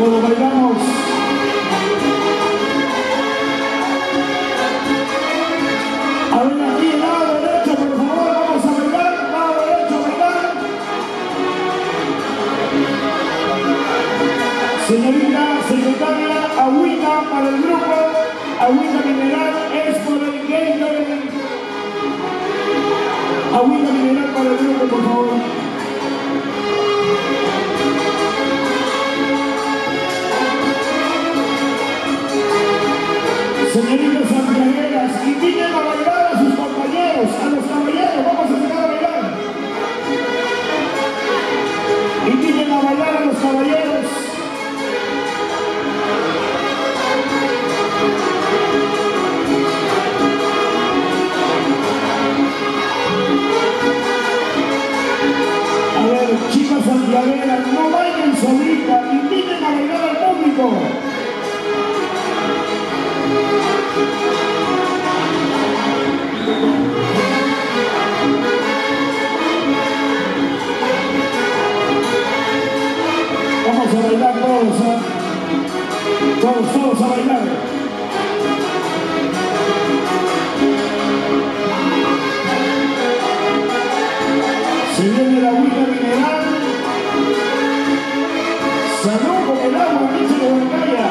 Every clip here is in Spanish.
Todos bailamos. A ver aquí, lado derecho, por favor, vamos a bailar. Lado derecho, bailar. Señorita, secretaria, agüita para el grupo. Agüita mineral es por el Gatorade. Agüita mineral para el grupo, por favor. Señoritas santiagueras, inviten a bailar a sus compañeros, a los caballeros, vamos a llegar a bailar. Inviten a bailar a los caballeros. A ver, chicas santiagueras, no bailen solitas, inviten a bailar al público. Vamos a bailar todos, ¿eh? Todos a bailar. Se viene la agüita mineral. Salud con el agua, dice de Huancaya.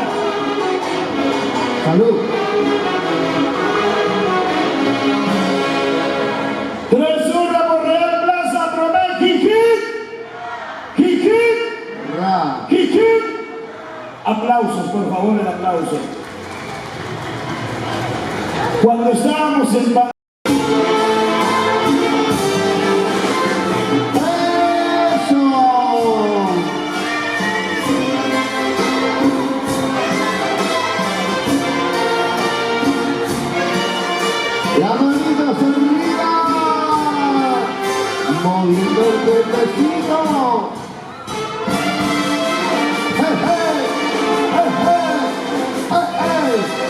Salud. 3-1 por Real Plaza, Promel, Jiquit. Aplausos, por favor, el aplauso. Cuando estábamos en la manita arriba, moviendo el cuerpecito.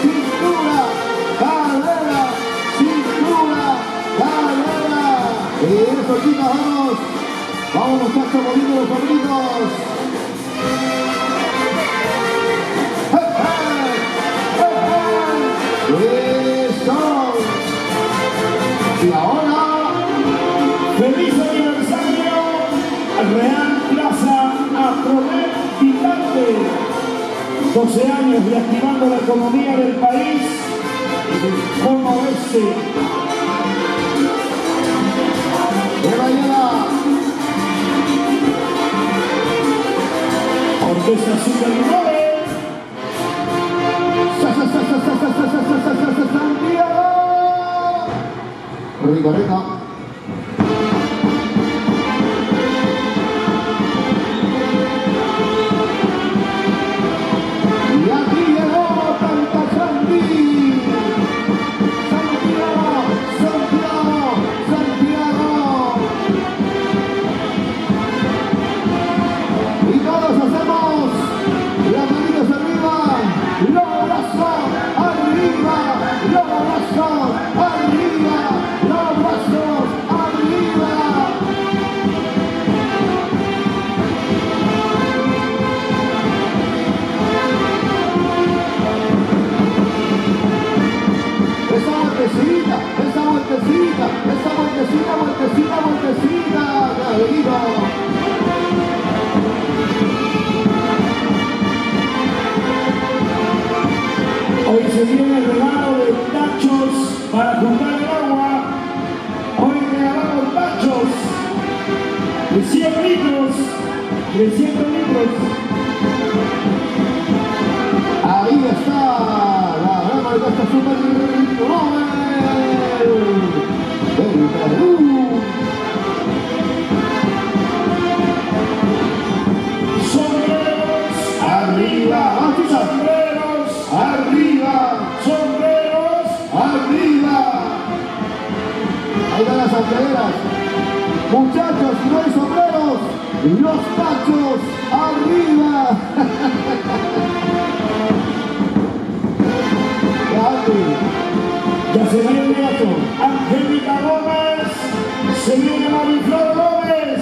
Cintura, cadera, cintura, cadera. Eso, chicas, vamos. Vamos, muchachos, moviendo los hombritos. Eso. Y ahora, feliz aniversario al Real Plaza Afromet Gigante. 12 años reactivando la economía del país como este. Orquesta Super 9. Santiago. Rico, rico. Y aquí llegó Santa Santi. Santiago. Y todos hacemos las manitas arriba, los brazos arriba, los brazos arriba, los brazos arriba. Vueltecita, caballito. Hoy se viene el regalo de tachos para juntar el agua. Hoy regalamos tachos de 100 litros, de 100 litros. Ahí está la gran orquesta Super 9 del Perú. Sombreros arriba, sombreros Arriba, sombreros arriba. Ahí están las santiagueras. Muchachos, si no hay sombreros, los tachos arriba. ya se viene el gato. Angélica Gómez, se viene Mariflor Gómez.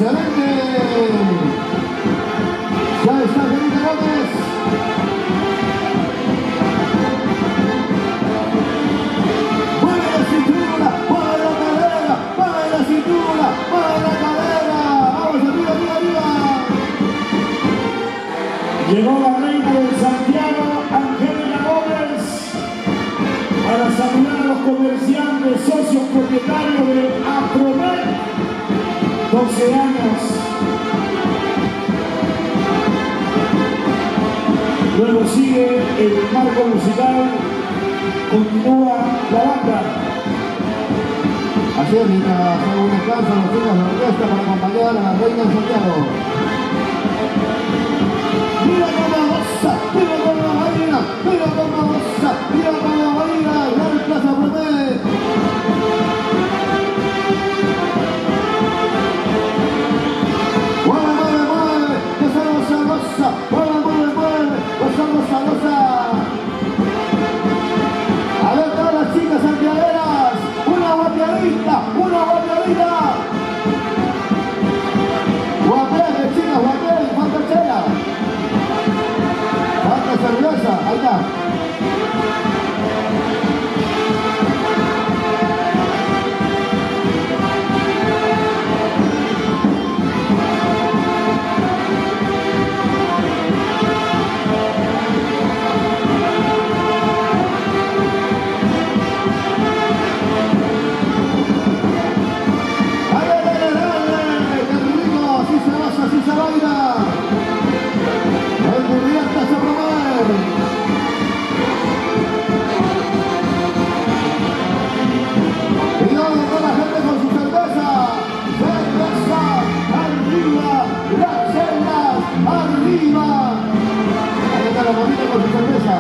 excelente. Ya está Felipe Gómez. Mueve la cintura, mueve la cadera, mueve la cintura, mueve la cadera. Vamos arriba, arriba, arriba. Llegó la reina de Santiago, Angélica Gómez, para saludar a los comerciantes, socios propietarios de Apromet, 12 años. Luego sigue el marco musical, continúa la banda. Así es, mientras hago un descanso los chicos de la orquesta para acompañar a la reina de Santiago. Mira cómo goza, mira cómo baila, mira cómo goza, mira cómo baila, Real Plaza Apromet. Mueve, mueve, mueve, goza, goza, goza, mueve, mueve, mueve, goza, goza, goza. A ver todas las chicas santiagueras, una guapiadita, una guapiadita. Guapete, chicas, guapete, falta chela. Falta cerveza, ahí está. Así se baila. El Burrieta se promueve. Cuidado con la gente con su cerveza. Cerveza arriba. Las chelas arriba. Ahí está la mamita con su cerveza.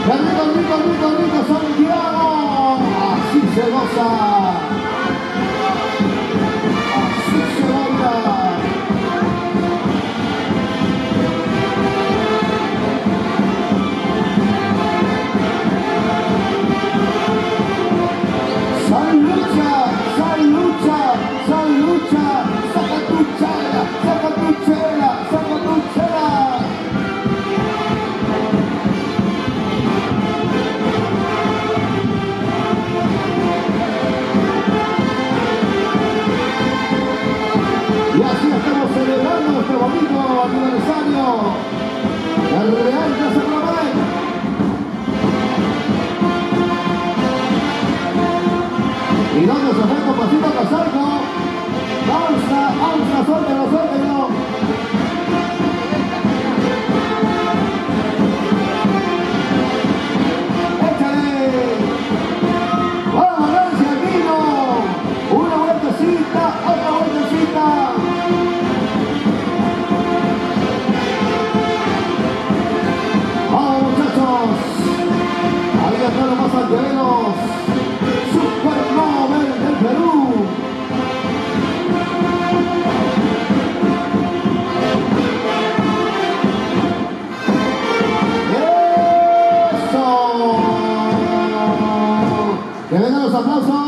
Rico, rico, rico, rico.